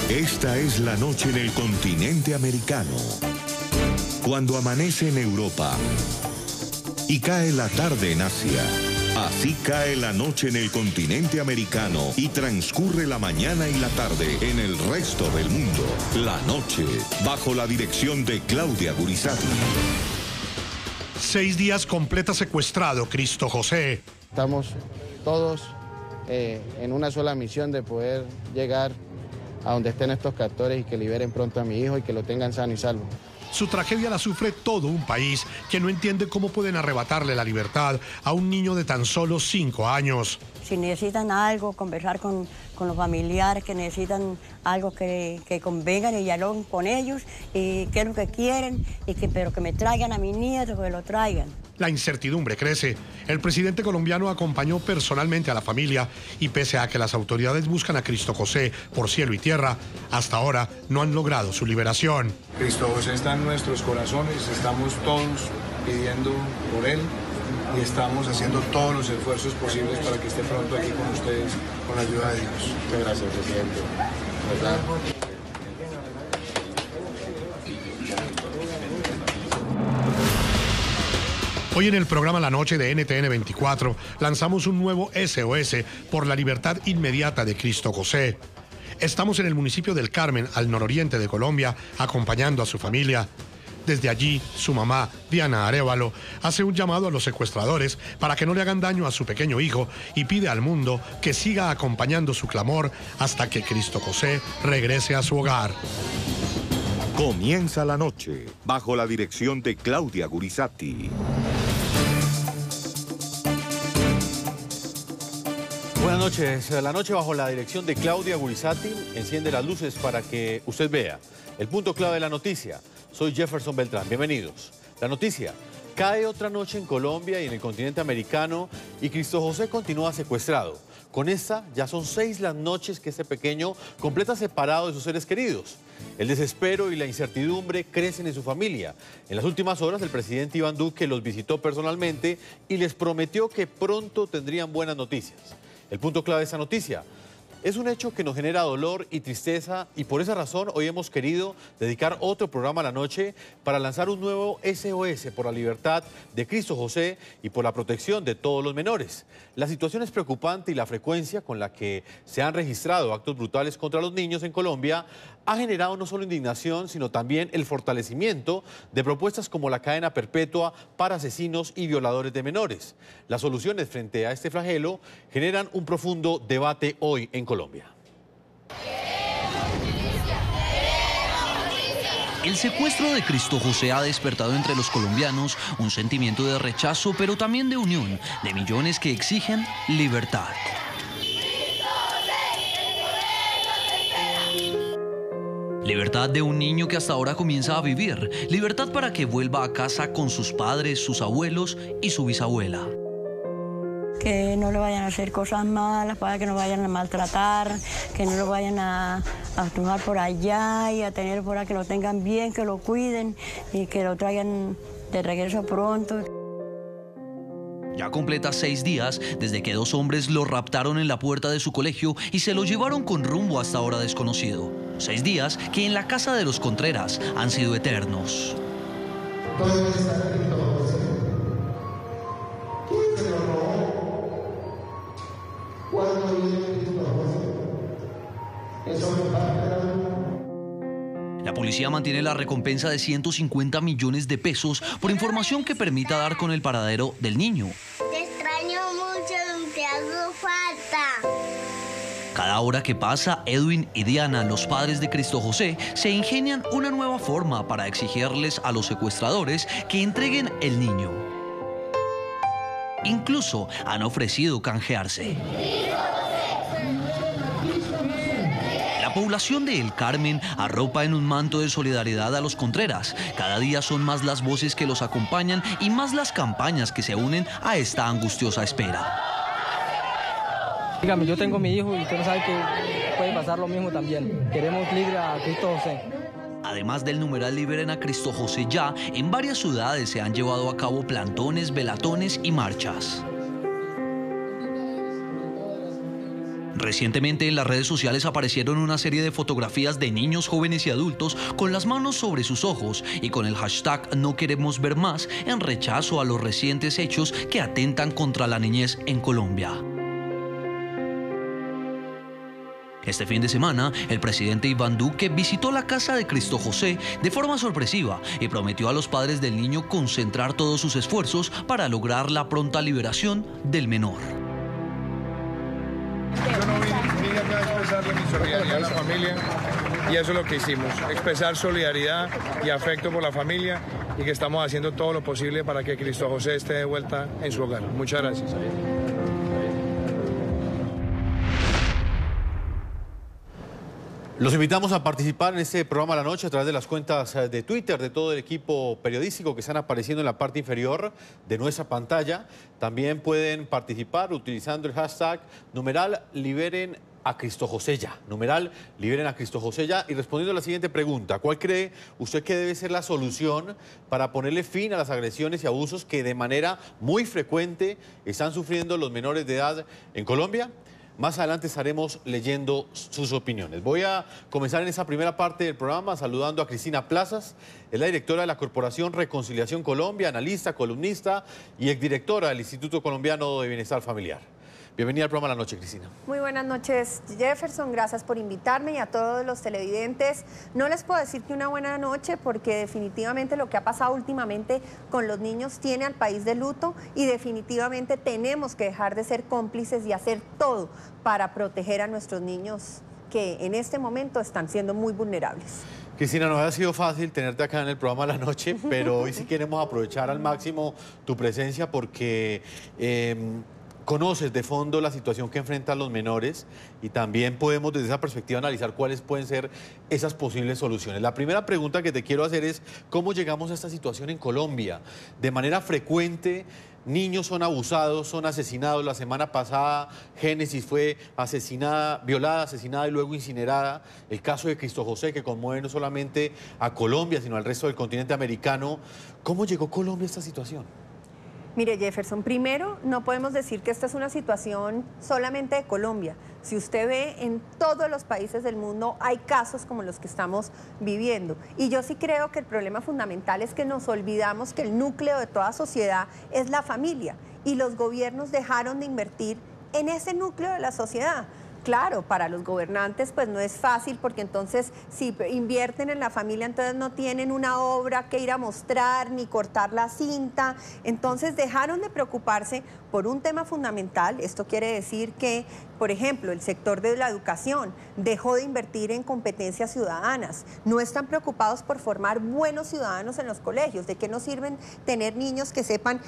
Esta es la noche en el continente americano. Cuando amanece en Europa y cae la tarde en Asia. Así cae la noche en el continente americano y transcurre la mañana y la tarde en el resto del mundo. La noche, bajo la dirección de Claudia Gurizati. 6 días completa secuestrado, Cristo José. Estamos todos en una sola misión de poder llegar a donde estén estos captores y que liberen pronto a mi hijo y que lo tengan sano y salvo. Su tragedia la sufre todo un país que no entiende cómo pueden arrebatarle la libertad a un niño de tan solo 5 años. Si necesitan algo, conversar con los familiares, que necesitan algo que convengan y dialoguen con ellos, y qué es lo que quieren, pero que me traigan a mi nieto, que lo traigan. La incertidumbre crece. El presidente colombiano acompañó personalmente a la familia y pese a que las autoridades buscan a Cristo José por cielo y tierra, hasta ahora no han logrado su liberación. Cristo José está en nuestros corazones, estamos todos pidiendo por él y estamos haciendo todos los esfuerzos posibles para que esté pronto aquí con ustedes, con la ayuda de Dios. Muchas gracias, presidente. ¿Verdad? Hoy en el programa La Noche de NTN 24 lanzamos un nuevo SOS por la libertad inmediata de Cristo José. Estamos en el municipio del Carmen, al nororiente de Colombia, acompañando a su familia. Desde allí, su mamá, Diana Arévalo, hace un llamado a los secuestradores para que no le hagan daño a su pequeño hijo y pide al mundo que siga acompañando su clamor hasta que Cristo José regrese a su hogar. Comienza la noche, bajo la dirección de Claudia Gurizati. Buenas noches. La noche bajo la dirección de Claudia Gurizati enciende las luces para que usted vea el punto clave de la noticia. Soy Jefferson Beltrán. Bienvenidos. La noticia: cae otra noche en Colombia y en el continente americano y Cristo José continúa secuestrado. Con esta ya son 6 las noches que este pequeño completa separado de sus seres queridos. El desespero y la incertidumbre crecen en su familia. En las últimas horas el presidente Iván Duque los visitó personalmente y les prometió que pronto tendrían buenas noticias. El punto clave de esta noticia: es un hecho que nos genera dolor y tristeza y por esa razón hoy hemos querido dedicar otro programa a la noche para lanzar un nuevo SOS por la libertad de Cristo José y por la protección de todos los menores. La situación es preocupante y la frecuencia con la que se han registrado actos brutales contra los niños en Colombia ha generado no solo indignación, sino también el fortalecimiento de propuestas como la cadena perpetua para asesinos y violadores de menores. Las soluciones frente a este flagelo generan un profundo debate hoy en Colombia. El secuestro de Cristo José ha despertado entre los colombianos un sentimiento de rechazo, pero también de unión, de millones que exigen libertad. Libertad de un niño que hasta ahora comienza a vivir. Libertad para que vuelva a casa con sus padres, sus abuelos y su bisabuela. Que no le vayan a hacer cosas malas, para que no vayan a maltratar, que no lo vayan a tumbar por allá y a tener por ahí, que lo tengan bien, que lo cuiden y que lo traigan de regreso pronto. Ya completa 6 días desde que 2 hombres lo raptaron en la puerta de su colegio y se lo llevaron con rumbo hasta ahora desconocido. 6 días que en la casa de los Contreras han sido eternos. ¿Dónde está Cristo José? ¿Quién se lo robó? ¿Cuándo viene Cristo José? Eso me parte. La policía mantiene la recompensa de 150 millones de pesos por información que permita dar con el paradero del niño. Te extraño mucho, te hago falta. Cada hora que pasa, Edwin y Diana, los padres de Cristo José, se ingenian una nueva forma para exigirles a los secuestradores que entreguen el niño. Incluso han ofrecido canjearse. La población de El Carmen arropa en un manto de solidaridad a los Contreras. Cada día son más las voces que los acompañan y más las campañas que se unen a esta angustiosa espera. Dígame, yo tengo mi hijo y usted no sabe que puede pasar lo mismo también. Queremos libre a Cristo José. Además del numeral Liberen a Cristo José ya, en varias ciudades se han llevado a cabo plantones, velatones y marchas. Recientemente en las redes sociales aparecieron una serie de fotografías de niños, jóvenes y adultos con las manos sobre sus ojos y con el hashtag No queremos ver más en rechazo a los recientes hechos que atentan contra la niñez en Colombia. Este fin de semana, el presidente Iván Duque visitó la casa de Cristo José de forma sorpresiva y prometió a los padres del niño concentrar todos sus esfuerzos para lograr la pronta liberación del menor. Yo no vine acá a expresarle mi solidaridad a la familia y eso es lo que hicimos, expresar solidaridad y afecto por la familia y que estamos haciendo todo lo posible para que Cristo José esté de vuelta en su hogar. Muchas gracias. Los invitamos a participar en este programa a la noche a través de las cuentas de Twitter de todo el equipo periodístico que están apareciendo en la parte inferior de nuestra pantalla. También pueden participar utilizando el hashtag #liberen a Cristo José ya, #liberen a Cristo José ya, y respondiendo a la siguiente pregunta: ¿cuál cree usted que debe ser la solución para ponerle fin a las agresiones y abusos que de manera muy frecuente están sufriendo los menores de edad en Colombia? Más adelante estaremos leyendo sus opiniones. Voy a comenzar en esa primera parte del programa saludando a Cristina Plazas, es la directora de la Corporación Reconciliación Colombia, analista, columnista y exdirectora del Instituto Colombiano de Bienestar Familiar. Bienvenida al programa La Noche, Cristina. Muy buenas noches, Jefferson. Gracias por invitarme y a todos los televidentes. No les puedo decir que una buena noche porque definitivamente lo que ha pasado últimamente con los niños tiene al país de luto y definitivamente tenemos que dejar de ser cómplices y hacer todo para proteger a nuestros niños que en este momento están siendo muy vulnerables. Cristina, no ha sido fácil tenerte acá en el programa La Noche, pero hoy sí queremos aprovechar al máximo tu presencia porque conoces de fondo la situación que enfrentan los menores y también podemos desde esa perspectiva analizar cuáles pueden ser esas posibles soluciones. La primera pregunta que te quiero hacer es ¿cómo llegamos a esta situación en Colombia? De manera frecuente niños son abusados, son asesinados. La semana pasada Génesis fue asesinada, violada, asesinada y luego incinerada. El caso de Cristo José que conmueve no solamente a Colombia sino al resto del continente americano. ¿Cómo llegó Colombia a esta situación? Mire, Jefferson, primero no podemos decir que esta es una situación solamente de Colombia. Si usted ve en todos los países del mundo hay casos como los que estamos viviendo. Y yo sí creo que el problema fundamental es que nos olvidamos que el núcleo de toda sociedad es la familia y los gobiernos dejaron de invertir en ese núcleo de la sociedad. Claro, para los gobernantes pues no es fácil porque entonces si invierten en la familia entonces no tienen una obra que ir a mostrar ni cortar la cinta. Entonces dejaron de preocuparse por un tema fundamental. Esto quiere decir que, por ejemplo, el sector de la educación dejó de invertir en competencias ciudadanas. No están preocupados por formar buenos ciudadanos en los colegios. ¿De qué nos sirven tener niños que sepan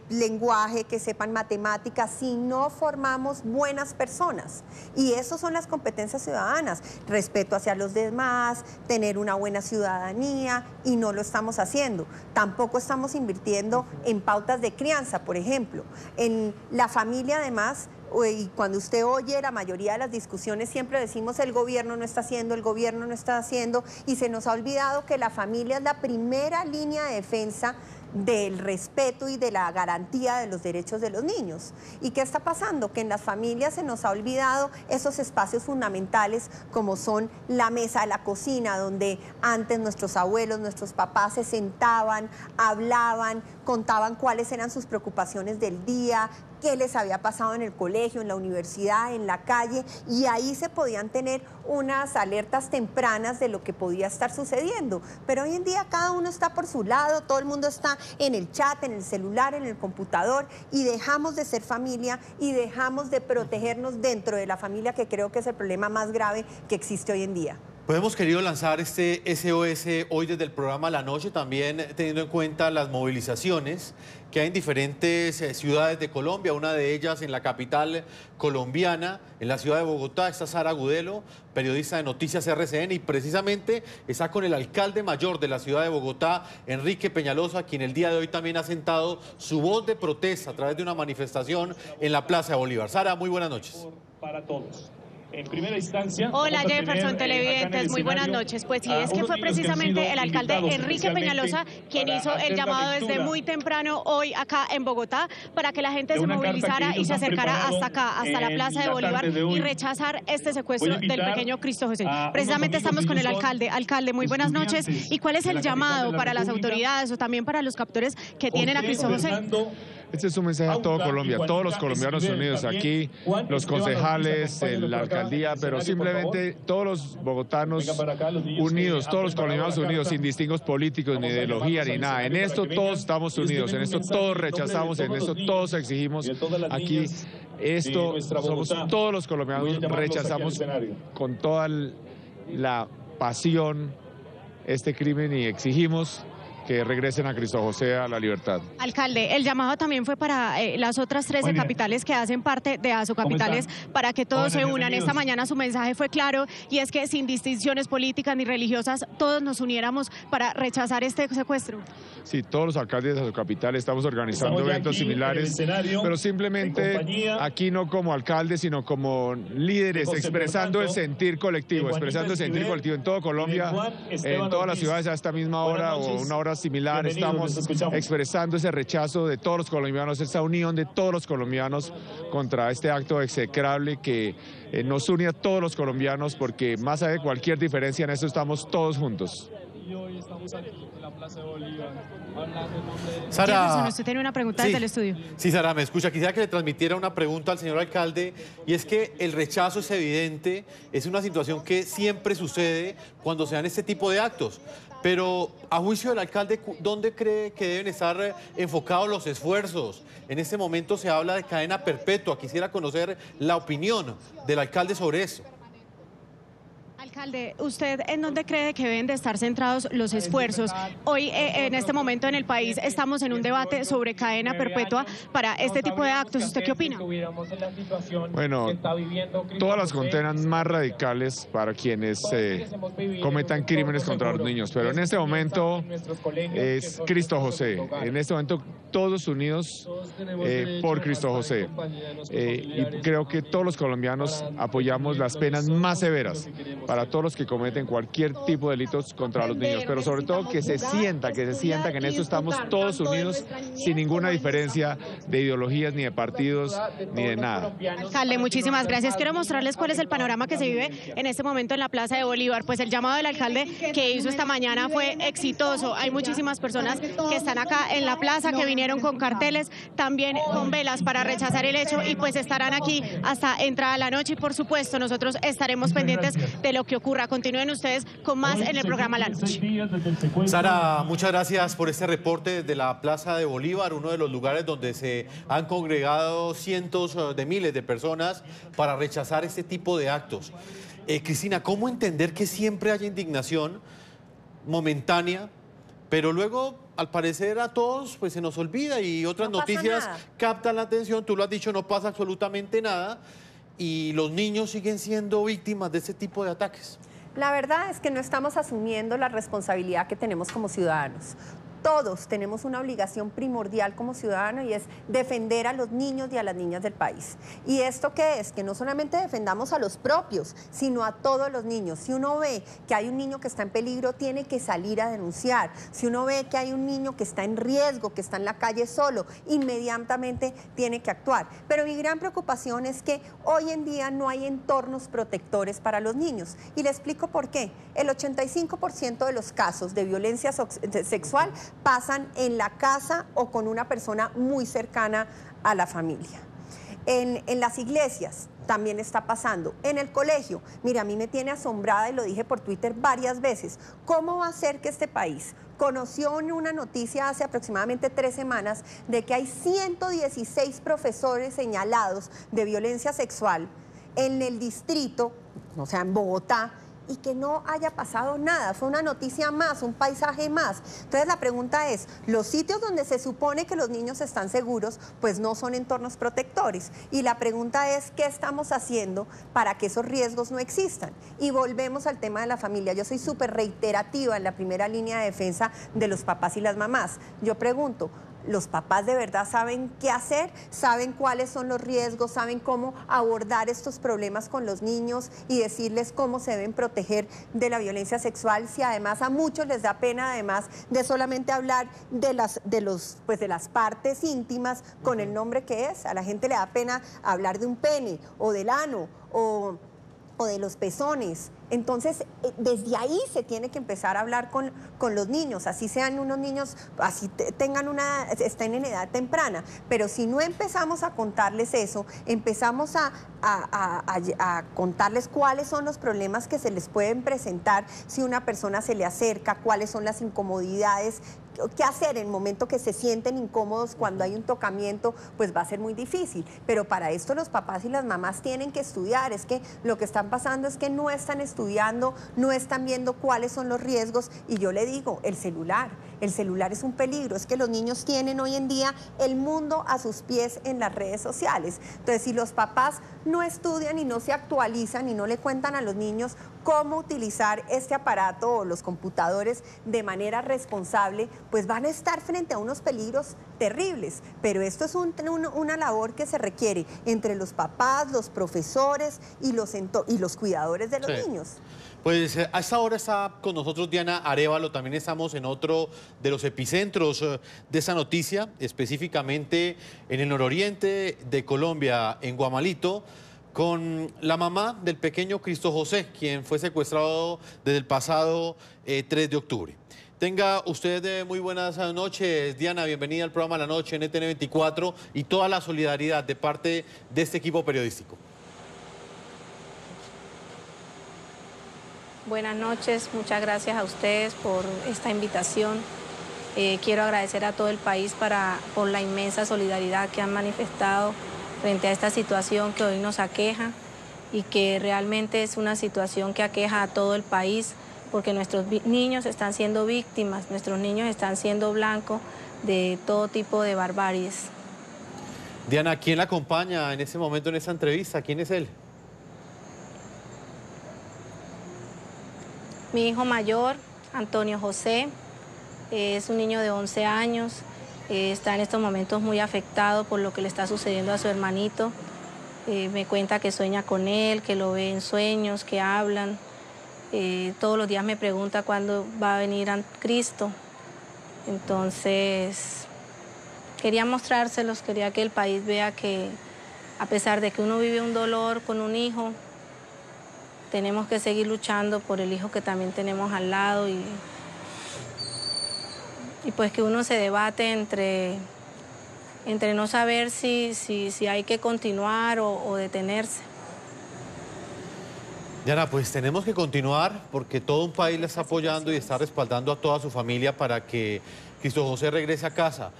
lenguaje, que sepan matemáticas, si no formamos buenas personas? Y eso son las competencias ciudadanas, respeto hacia los demás, tener una buena ciudadanía, y no lo estamos haciendo. Tampoco estamos invirtiendo en pautas de crianza, por ejemplo. En la familia, además, y cuando usted oye la mayoría de las discusiones siempre decimos el gobierno no está haciendo, el gobierno no está haciendo, y se nos ha olvidado que la familia es la primera línea de defensa del respeto y de la garantía de los derechos de los niños. ¿Y qué está pasando? Que en las familias se nos ha olvidado esos espacios fundamentales como son la mesa de la cocina, donde antes nuestros abuelos, nuestros papás se sentaban, hablaban, contaban cuáles eran sus preocupaciones del día, qué les había pasado en el colegio, en la universidad, en la calle, y ahí se podían tener unas alertas tempranas de lo que podía estar sucediendo. Pero hoy en día cada uno está por su lado, todo el mundo está en el chat, en el celular, en el computador, y dejamos de ser familia y dejamos de protegernos dentro de la familia, que creo que es el problema más grave que existe hoy en día. Pues hemos querido lanzar este SOS hoy desde el programa La Noche, también teniendo en cuenta las movilizaciones que hay en diferentes ciudades de Colombia, una de ellas en la capital colombiana, en la ciudad de Bogotá. Está Sara Agudelo, periodista de Noticias RCN, y precisamente está con el alcalde mayor de la ciudad de Bogotá, Enrique Peñalosa, quien el día de hoy también ha sentado su voz de protesta a través de una manifestación en la Plaza de Bolívar. Sara, muy buenas noches. Para todos. en primera instancia. Hola Jefferson, televidentes, muy buenas noches. Pues sí, es que fue precisamente el alcalde Enrique Peñalosa quien hizo el llamado desde muy temprano hoy acá en Bogotá para que la gente se movilizara y se acercara hasta acá, hasta la Plaza de Bolívar y rechazar este secuestro del pequeño Cristo José. Precisamente estamos con el alcalde. Alcalde, muy buenas noches. ¿Y cuál es el llamado para las autoridades o también para los captores que tienen a Cristo José? Este es un mensaje a todo Colombia, todos los colombianos unidos aquí, los concejales, la alcaldía, pero simplemente todos los bogotanos unidos, todos los colombianos unidos, sin distingos políticos, ni ideología, ni nada. En esto todos estamos unidos, en esto todos rechazamos, en esto todos exigimos. Aquí esto somos todos los colombianos, rechazamos con toda la pasión este crimen y exigimos que regresen a Cristo José a la libertad. Alcalde, el llamado también fue para las otras 13 capitales que hacen parte de Asocapitales para que todos se unan. Esta mañana su mensaje fue claro y es que sin distinciones políticas ni religiosas todos nos uniéramos para rechazar este secuestro. Sí, todos los alcaldes de Asocapitales estamos organizando eventos similares, pero simplemente aquí no como alcaldes, sino como líderes, expresando el sentir colectivo, en todo Colombia, en todas las ciudades a esta misma hora o una hora similar, estamos expresando ese rechazo de todos los colombianos, esa unión de todos los colombianos contra este acto execrable que nos une a todos los colombianos, porque más allá de cualquier diferencia en esto estamos todos juntos. Y hoy estamos aquí en la Plaza de Bolívar. Sara, usted tiene una pregunta desde el estudio. Sí, Sara, me escucha. Quisiera que le transmitiera una pregunta al señor alcalde, y es que el rechazo es evidente, es una situación que siempre sucede cuando se dan este tipo de actos. Pero, a juicio del alcalde, ¿dónde cree que deben estar enfocados los esfuerzos? En este momento se habla de cadena perpetua. Quisiera conocer la opinión del alcalde sobre eso. Alcalde, ¿usted en dónde cree que deben de estar centrados los esfuerzos? Hoy, en este momento en el país, estamos en un debate sobre cadena perpetua para este tipo de actos. ¿Usted qué opina? Bueno, todas las condenas más radicales para quienes cometan crímenes contra los niños, pero en este momento es Cristo José. En este momento todos unidos por Cristo José. Y creo que todos los colombianos apoyamos las penas más severas para todos los que cometen cualquier tipo de delitos contra los niños, pero sobre todo que se sienta que en esto estamos todos unidos sin ninguna diferencia de ideologías, ni de partidos, ni de nada. Alcalde, muchísimas gracias. Quiero mostrarles cuál es el panorama que se vive en este momento en la Plaza de Bolívar. Pues el llamado del alcalde que hizo esta mañana fue exitoso. Hay muchísimas personas que están acá en la plaza, que vinieron con carteles, también con velas para rechazar el hecho, y pues estarán aquí hasta entrada la noche, y por supuesto nosotros estaremos pendientes de lo que ocurra. Continúen ustedes con más en el programa La Noche. Sara, muchas gracias por este reporte desde la Plaza de Bolívar, uno de los lugares donde se han congregado cientos de miles de personas para rechazar este tipo de actos. Cristina, ¿cómo entender que siempre haya indignación momentánea, pero luego, al parecer, a todos pues se nos olvida y otras noticias captan la atención? Tú lo has dicho, no pasa absolutamente nada, y los niños siguen siendo víctimas de ese tipo de ataques. La verdad es que no estamos asumiendo la responsabilidad que tenemos como ciudadanos. Todos tenemos una obligación primordial como ciudadanos, y es defender a los niños y a las niñas del país. ¿Y esto qué es? Que no solamente defendamos a los propios, sino a todos los niños. Si uno ve que hay un niño que está en peligro, tiene que salir a denunciar. Si uno ve que hay un niño que está en riesgo, que está en la calle solo, inmediatamente tiene que actuar. Pero mi gran preocupación es que hoy en día no hay entornos protectores para los niños. Y le explico por qué. El 85% de los casos de violencia sexual pasan en la casa o con una persona muy cercana a la familia. En las iglesias también está pasando. En el colegio, mira, a mí me tiene asombrada, y lo dije por Twitter varias veces, ¿cómo va a ser que este país conoció una noticia hace aproximadamente 3 semanas de que hay 116 profesores señalados de violencia sexual en el distrito, o sea, en Bogotá, y que no haya pasado nada? Fue una noticia más, un paisaje más. Entonces la pregunta es, los sitios donde se supone que los niños están seguros, pues no son entornos protectores. Y la pregunta es, ¿qué estamos haciendo para que esos riesgos no existan? Y volvemos al tema de la familia. Yo soy súper reiterativa en la primera línea de defensa de los papás y las mamás. Yo pregunto, los papás de verdad saben qué hacer, saben cuáles son los riesgos, saben cómo abordar estos problemas con los niños y decirles cómo se deben proteger de la violencia sexual, si además a muchos les da pena, además de solamente hablar de las partes íntimas con el nombre que es. A la gente le da pena hablar de un pene o del ano o de los pezones. Entonces, desde ahí se tiene que empezar a hablar con los niños, así sean unos niños, así estén en edad temprana. Pero si no empezamos a contarles eso, empezamos a contarles cuáles son los problemas que se les pueden presentar si una persona se le acerca, cuáles son las incomodidades, qué hacer en el momento que se sienten incómodos cuando hay un tocamiento, pues va a ser muy difícil. Pero para esto los papás y las mamás tienen que estudiar. Es que lo que están pasando es que no están estudiando, no están viendo cuáles son los riesgos. Y yo le digo, el celular es un peligro. Es que los niños tienen hoy en día el mundo a sus pies en las redes sociales. Entonces, si los papás no estudian y no se actualizan y no le cuentan a los niños cómo utilizar este aparato o los computadores de manera responsable, pues van a estar frente a unos peligros terribles. Pero esto es una labor que se requiere entre los papás, los profesores y los cuidadores de los niños. Pues a esta hora está con nosotros Diana Arévalo. También estamos en otro de los epicentros de esa noticia, específicamente en el nororiente de Colombia, en Guamalito, con la mamá del pequeño Cristo José, quien fue secuestrado desde el pasado 3 de octubre. Tenga usted muy buenas noches, Diana. Bienvenida al programa La Noche en NTN 24 y toda la solidaridad de parte de este equipo periodístico. Buenas noches, muchas gracias a ustedes por esta invitación. Quiero agradecer a todo el país por la inmensa solidaridad que han manifestado frente a esta situación que hoy nos aqueja y que realmente es una situación que aqueja a todo el país, porque nuestros niños están siendo víctimas, nuestros niños están siendo blancos de todo tipo de barbaries. Diana, ¿quién la acompaña en este momento en esta entrevista? ¿Quién es él? Mi hijo mayor, Antonio José, es un niño de 11 años, está en estos momentos muy afectado por lo que le está sucediendo a su hermanito. Me cuenta que sueña con él, que lo ve en sueños, que hablan. Todos los días me pregunta cuándo va a venir a Cristo. Entonces, quería mostrárselos, quería que el país vea que a pesar de que uno vive un dolor con un hijo, tenemos que seguir luchando por el hijo que también tenemos al lado y pues que uno se debate entre no saber si hay que continuar o detenerse. Diana, pues tenemos que continuar porque todo un país la está apoyando y está respaldando a toda su familia para que Cristo José regrese a casa.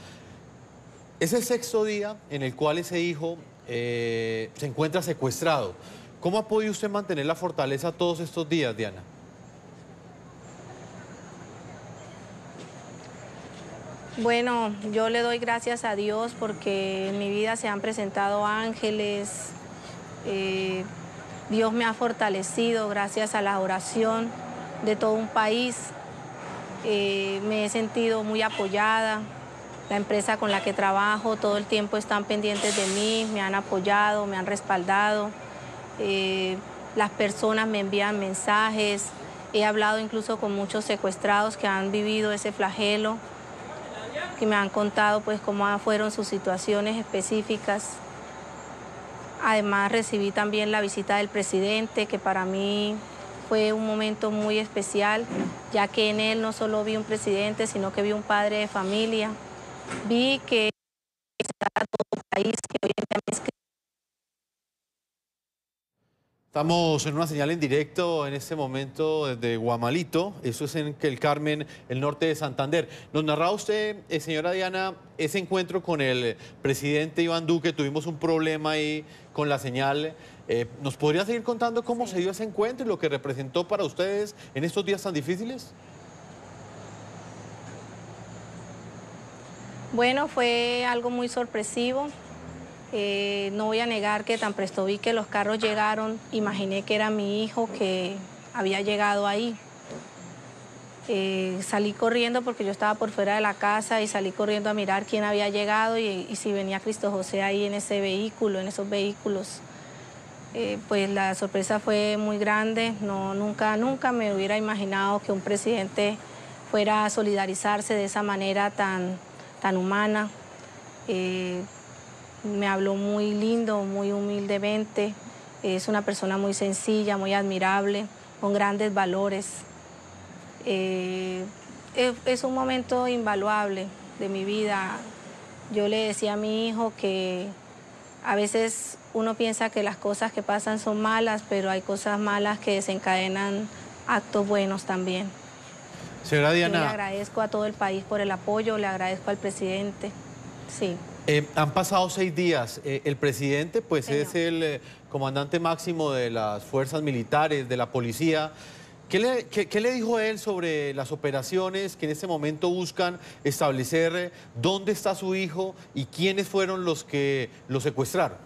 Es el 6º día en el cual ese hijo se encuentra secuestrado. ¿Cómo ha podido usted mantener la fortaleza todos estos días, Diana? Bueno, yo le doy gracias a Dios porque en mi vida se han presentado ángeles. Dios me ha fortalecido gracias a la oración de todo un país. Me he sentido muy apoyada. La empresa con la que trabajo todo el tiempo están pendientes de mí, me han apoyado, me han respaldado. Las personas me envían mensajes. He hablado incluso con muchos secuestrados que han vivido ese flagelo, que me han contado pues cómo fueron sus situaciones específicas. Además recibí también la visita del presidente, que para mí fue un momento muy especial, ya que en él no solo vi un presidente, sino que vi un padre de familia. Vi que estaba todo el país, que hoy en día me escribe. Estamos en una señal en directo en este momento desde Guamalito, eso es en el Carmen, el norte de Santander. Nos narraba usted, señora Diana, ese encuentro con el presidente Iván Duque. Tuvimos un problema ahí con la señal. ¿Nos podría seguir contando cómo se dio ese encuentro y lo que representó para ustedes en estos días tan difíciles? Bueno, fue algo muy sorpresivo. No voy a negar que tan presto vi que los carros llegaron, imaginé que era mi hijo que había llegado ahí. Salí corriendo porque yo estaba por fuera de la casa y salí corriendo a mirar quién había llegado y si venía Cristo José ahí en ese vehículo, en esos vehículos. Pues la sorpresa fue muy grande. Nunca me hubiera imaginado que un presidente fuera a solidarizarse de esa manera tan humana. Me habló muy lindo, muy humildemente. Es una persona muy sencilla, muy admirable, con grandes valores. Es un momento invaluable de mi vida. Yo le decía a mi hijo que a veces uno piensa que las cosas que pasan son malas, pero hay cosas malas que desencadenan actos buenos también. Señora Diana, yo le agradezco a todo el país por el apoyo, le agradezco al presidente. Sí. Han pasado 6 días. El presidente pues es el comandante máximo de las fuerzas militares, de la policía. ¿Qué le dijo él sobre las operaciones que en este momento buscan establecer dónde está su hijo y quiénes fueron los que lo secuestraron?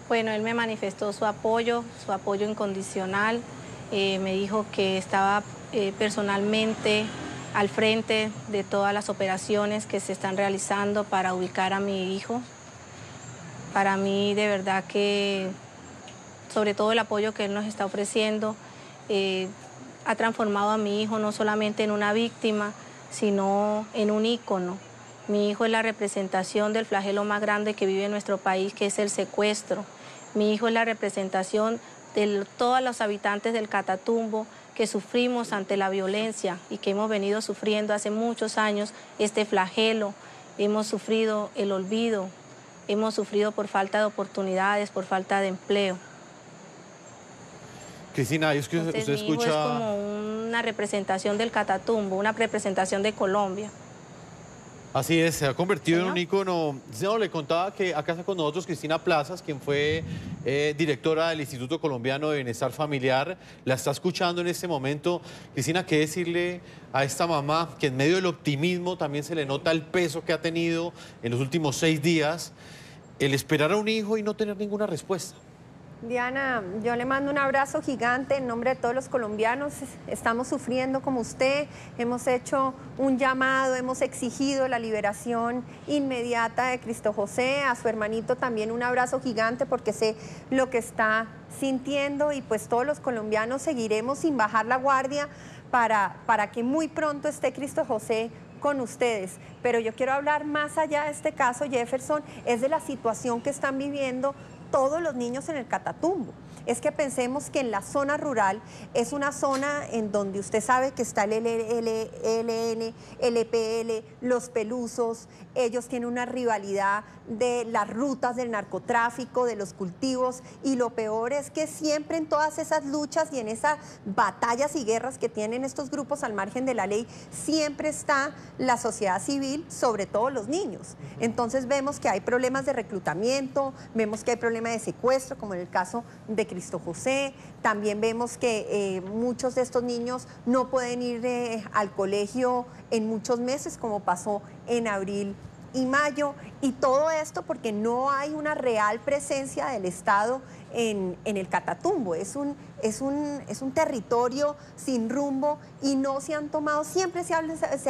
Bueno, él me manifestó su apoyo incondicional. Me dijo que estaba personalmente al frente de todas las operaciones que se están realizando para ubicar a mi hijo. Para mí, de verdad que, sobre todo el apoyo que él nos está ofreciendo, ha transformado a mi hijo no solamente en una víctima, sino en un ícono. Mi hijo es la representación del flagelo más grande que vive en nuestro país, que es el secuestro. Mi hijo es la representación de todos los habitantes del Catatumbo que sufrimos ante la violencia y que hemos venido sufriendo hace muchos años este flagelo. Hemos sufrido el olvido, hemos sufrido por falta de oportunidades, por falta de empleo. Cristina, es que Entonces, usted escucha... Mi hijo es como una representación del Catatumbo, una representación de Colombia. Así es, se ha convertido en un ícono. No, le contaba que acá está con nosotros Cristina Plazas, quien fue directora del Instituto Colombiano de Bienestar Familiar. La está escuchando en este momento. Cristina, ¿qué decirle a esta mamá que en medio del optimismo también se le nota el peso que ha tenido en los últimos 6 días, el esperar a un hijo y no tener ninguna respuesta? Diana, yo le mando un abrazo gigante en nombre de todos los colombianos. Estamos sufriendo como usted, hemos hecho un llamado, hemos exigido la liberación inmediata de Cristo José. A su hermanito también un abrazo gigante porque sé lo que está sintiendo y pues todos los colombianos seguiremos sin bajar la guardia para que muy pronto esté Cristo José con ustedes. Pero yo quiero hablar más allá de este caso, Jefferson, es de la situación que están viviendo todos los niños en el Catatumbo. Es que pensemos que en la zona rural es una zona en donde usted sabe que está el ELN, el EPL, los Pelusos. Ellos tienen una rivalidad de las rutas del narcotráfico, de los cultivos, y lo peor es que siempre en todas esas luchas y en esas batallas y guerras que tienen estos grupos al margen de la ley, siempre está la sociedad civil, sobre todo los niños. Entonces vemos que hay problemas de reclutamiento, vemos que hay problemas de secuestro, como en el caso de Cristo José. También vemos que muchos de estos niños no pueden ir al colegio en muchos meses, como pasó en abril y mayo, y todo esto porque no hay una real presencia del Estado en el Catatumbo. Es un territorio sin rumbo y no se han tomado, siempre se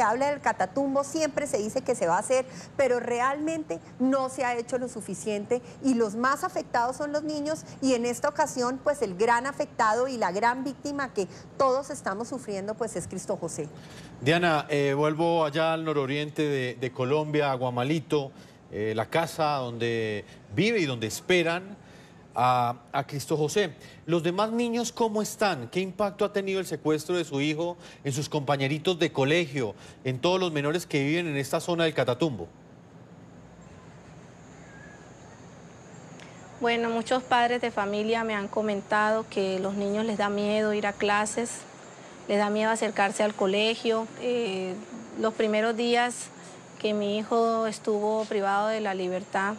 habla del Catatumbo, siempre se dice que se va a hacer, pero realmente no se ha hecho lo suficiente y los más afectados son los niños, y en esta ocasión pues el gran afectado y la gran víctima que todos estamos sufriendo pues es Cristo José. Diana, vuelvo allá al nororiente de Colombia, a Guamalito, la casa donde vive y donde esperan a Cristo José. ¿Los demás niños cómo están? ¿Qué impacto ha tenido el secuestro de su hijo en sus compañeritos de colegio, en todos los menores que viven en esta zona del Catatumbo? Bueno, muchos padres de familia me han comentado que los niños les da miedo ir a clases, les da miedo acercarse al colegio. Los primeros días que mi hijo estuvo privado de la libertad,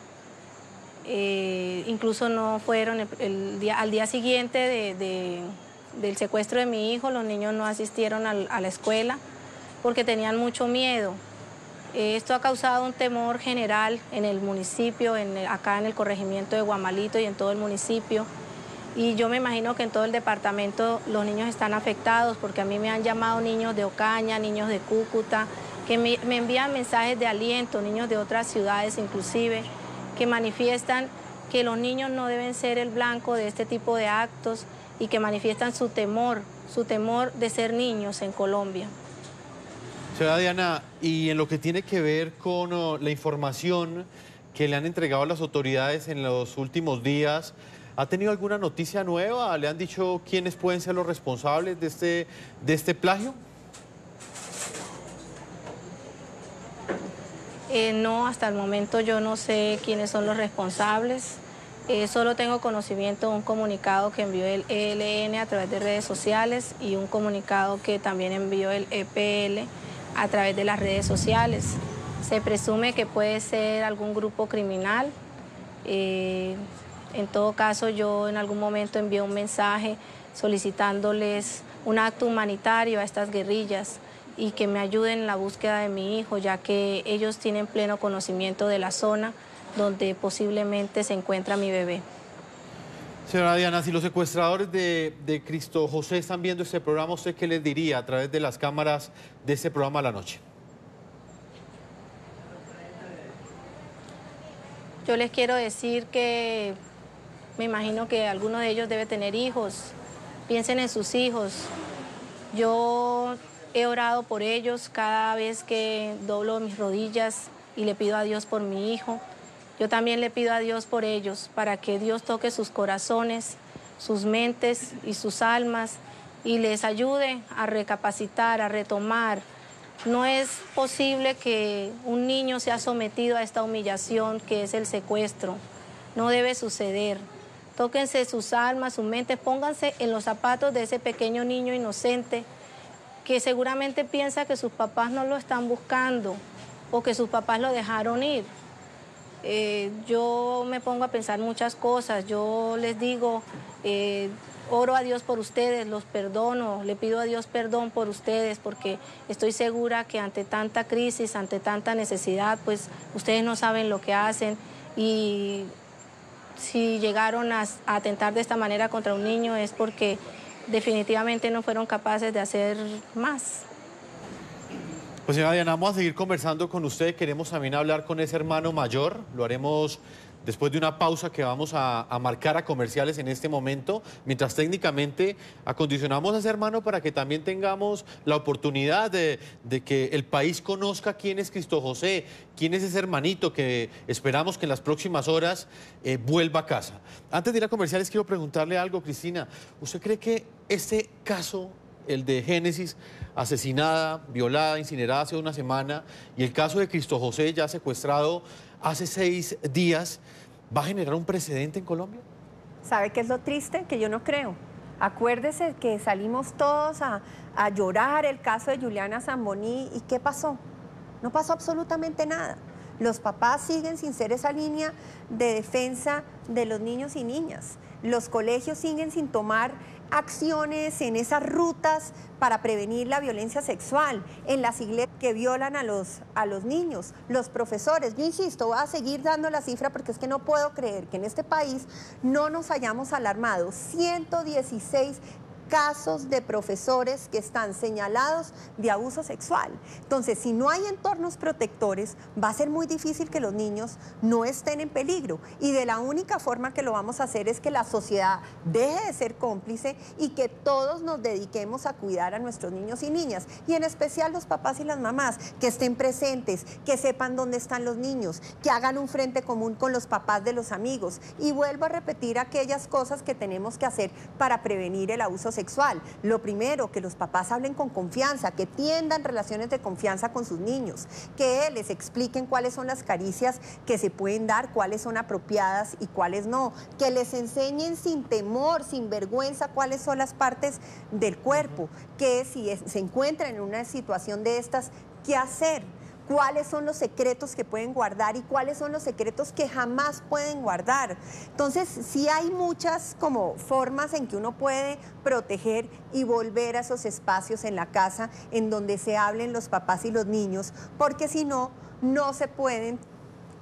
incluso no fueron al día siguiente del secuestro de mi hijo, los niños no asistieron a la escuela porque tenían mucho miedo. Esto ha causado un temor general en el municipio, acá en el corregimiento de Guamalito y en todo el municipio. Y yo me imagino que en todo el departamento los niños están afectados, porque a mí me han llamado niños de Ocaña, niños de Cúcuta, que me envían mensajes de aliento, niños de otras ciudades inclusive, que manifiestan que los niños no deben ser el blanco de este tipo de actos y que manifiestan su temor de ser niños en Colombia. Señora Diana, y en lo que tiene que ver con la información que le han entregado las autoridades en los últimos días, ¿ha tenido alguna noticia nueva? ¿Le han dicho quiénes pueden ser los responsables de este plagio? No, hasta el momento yo no sé quiénes son los responsables. Solo tengo conocimiento de un comunicado que envió el ELN a través de redes sociales y un comunicado que también envió el EPL a través de las redes sociales. Se presume que puede ser algún grupo criminal. En todo caso, yo en algún momento envié un mensaje solicitándoles un acto humanitario a estas guerrillas y que me ayuden en la búsqueda de mi hijo, ya que ellos tienen pleno conocimiento de la zona donde posiblemente se encuentra mi bebé. Señora Diana, si los secuestradores de Cristo José están viendo este programa, ¿usted qué les diría a través de las cámaras de este programa a la noche? Yo les quiero decir que me imagino que alguno de ellos debe tener hijos. Piensen en sus hijos. Yo he orado por ellos cada vez que doblo mis rodillas y le pido a Dios por mi hijo. Yo también le pido a Dios por ellos, para que Dios toque sus corazones, sus mentes y sus almas y les ayude a recapacitar, a retomar. No es posible que un niño sea sometido a esta humillación que es el secuestro. No debe suceder. Tóquense sus almas, sus mentes, pónganse en los zapatos de ese pequeño niño inocente que seguramente piensa que sus papás no lo están buscando o que sus papás lo dejaron ir. Yo me pongo a pensar muchas cosas. Yo les digo, oro a Dios por ustedes, los perdono, le pido a Dios perdón por ustedes, porque estoy segura que ante tanta crisis, ante tanta necesidad, pues ustedes no saben lo que hacen, y si llegaron a atentar de esta manera contra un niño es porque definitivamente no fueron capaces de hacer más. Pues señora Diana, vamos a seguir conversando con usted. Queremos también hablar con ese hermano mayor. Lo haremos después de una pausa que vamos a marcar a comerciales en este momento, mientras técnicamente acondicionamos a ese hermano para que también tengamos la oportunidad de que el país conozca quién es Cristo José, quién es ese hermanito que esperamos que en las próximas horas vuelva a casa. Antes de ir a comerciales, quiero preguntarle algo, Cristina. ¿Usted cree que este caso, el de Génesis, asesinada, violada, incinerada hace una semana, y el caso de Cristo José, ya secuestrado hace 6 días, va a generar un precedente en Colombia? ¿Sabe qué es lo triste? Que yo no creo. Acuérdese que salimos todos a llorar el caso de Juliana Zamboní, ¿y qué pasó? No pasó absolutamente nada. Los papás siguen sin ser esa línea de defensa de los niños y niñas. Los colegios siguen sin tomar acciones en esas rutas para prevenir la violencia sexual, en las iglesias que violan a los niños, los profesores. Yo insisto, voy a seguir dando la cifra porque es que no puedo creer que en este país no nos hayamos alarmado. 116 casos de profesores que están señalados de abuso sexual. Entonces, si no hay entornos protectores, va a ser muy difícil que los niños no estén en peligro. Y de la única forma que lo vamos a hacer es que la sociedad deje de ser cómplice y que todos nos dediquemos a cuidar a nuestros niños y niñas. Y en especial los papás y las mamás, que estén presentes, que sepan dónde están los niños, que hagan un frente común con los papás de los amigos. Y vuelvo a repetir aquellas cosas que tenemos que hacer para prevenir el abuso sexual. Lo primero, que los papás hablen con confianza, que tiendan relaciones de confianza con sus niños, que les expliquen cuáles son las caricias que se pueden dar, cuáles son apropiadas y cuáles no, que les enseñen sin temor, sin vergüenza, cuáles son las partes del cuerpo, que si se encuentran en una situación de estas, ¿qué hacer? Cuáles son los secretos que pueden guardar y cuáles son los secretos que jamás pueden guardar. Entonces, sí hay muchas como formas en que uno puede proteger y volver a esos espacios en la casa en donde se hablen los papás y los niños, porque si no, no se pueden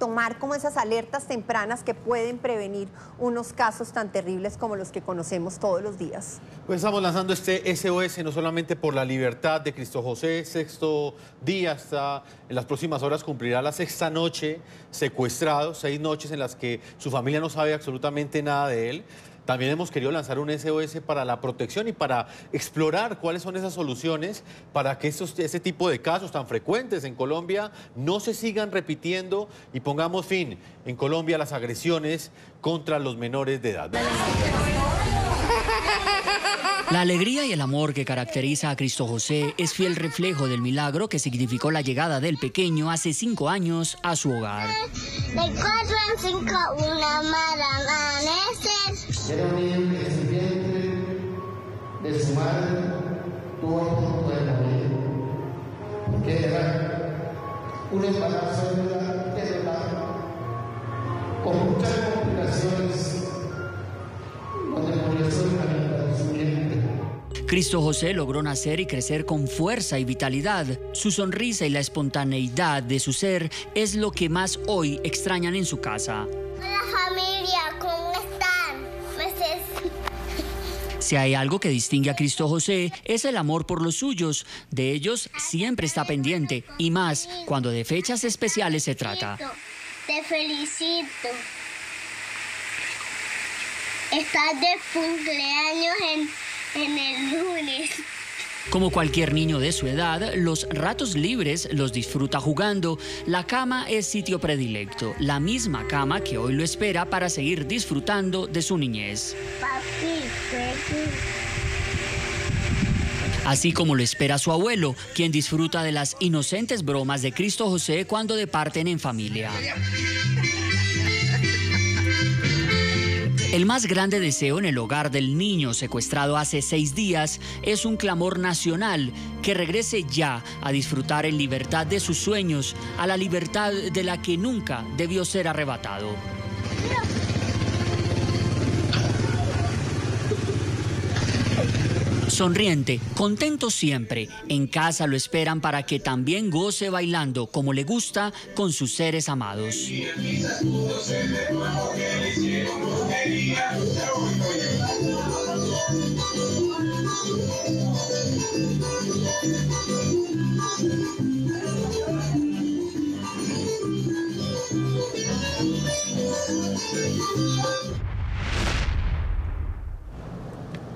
tomar como esas alertas tempranas que pueden prevenir unos casos tan terribles como los que conocemos todos los días. Pues estamos lanzando este SOS no solamente por la libertad de Cristo José, sexto día, hasta en las próximas horas cumplirá la sexta noche secuestrado, 6 noches en las que su familia no sabe absolutamente nada de él. También hemos querido lanzar un SOS para la protección y para explorar cuáles son esas soluciones para que ese tipo de casos tan frecuentes en Colombia no se sigan repitiendo y pongamos fin en Colombia a las agresiones contra los menores de edad. La alegría y el amor que caracteriza a Cristo José es fiel reflejo del milagro que significó la llegada del pequeño hace 5 años a su hogar. De 4 en 5 una mala amanecer. Era un niño que en su vientre de su madre tuvo a punto de morir, porque era un embarazo de verdad, con muchas complicaciones, donde murió su hija de su vientre. Cristo José logró nacer y crecer con fuerza y vitalidad. Su sonrisa y la espontaneidad de su ser es lo que más hoy extrañan en su casa. Hola familia, ¿cómo están? Si hay algo que distingue a Cristo José es el amor por los suyos. De ellos siempre está pendiente, y más cuando de fechas especiales se trata. Te felicito. Estás de cumpleaños en el lunes. Como cualquier niño de su edad, los ratos libres los disfruta jugando. La cama es sitio predilecto, la misma cama que hoy lo espera para seguir disfrutando de su niñez. Así como lo espera su abuelo, quien disfruta de las inocentes bromas de Cristo José cuando departen en familia. El más grande deseo en el hogar del niño secuestrado hace 6 días es un clamor nacional que regrese ya a disfrutar en libertad de sus sueños, a la libertad de la que nunca debió ser arrebatado. Sonriente, contento siempre, en casa lo esperan para que también goce bailando como le gusta con sus seres amados.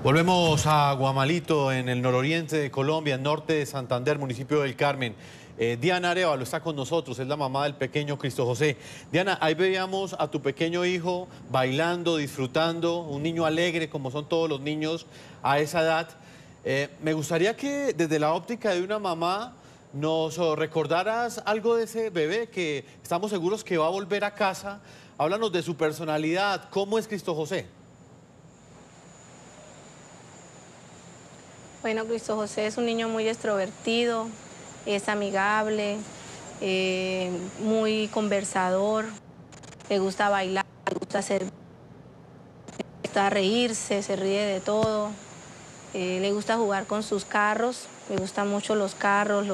Volvemos a Guamalito, en el nororiente de Colombia, norte de Santander, municipio del Carmen. Diana Arévalo está con nosotros, es la mamá del pequeño Cristo José. Diana, ahí veíamos a tu pequeño hijo bailando, disfrutando, un niño alegre como son todos los niños a esa edad. Me gustaría que desde la óptica de una mamá nos recordaras algo de ese bebé que estamos seguros que va a volver a casa. Háblanos de su personalidad, ¿cómo es Cristo José? Bueno, Cristo José es un niño muy extrovertido, es amigable, muy conversador, le gusta bailar, le gusta reírse, se ríe de todo, le gusta jugar con sus carros, le gustan mucho los carros,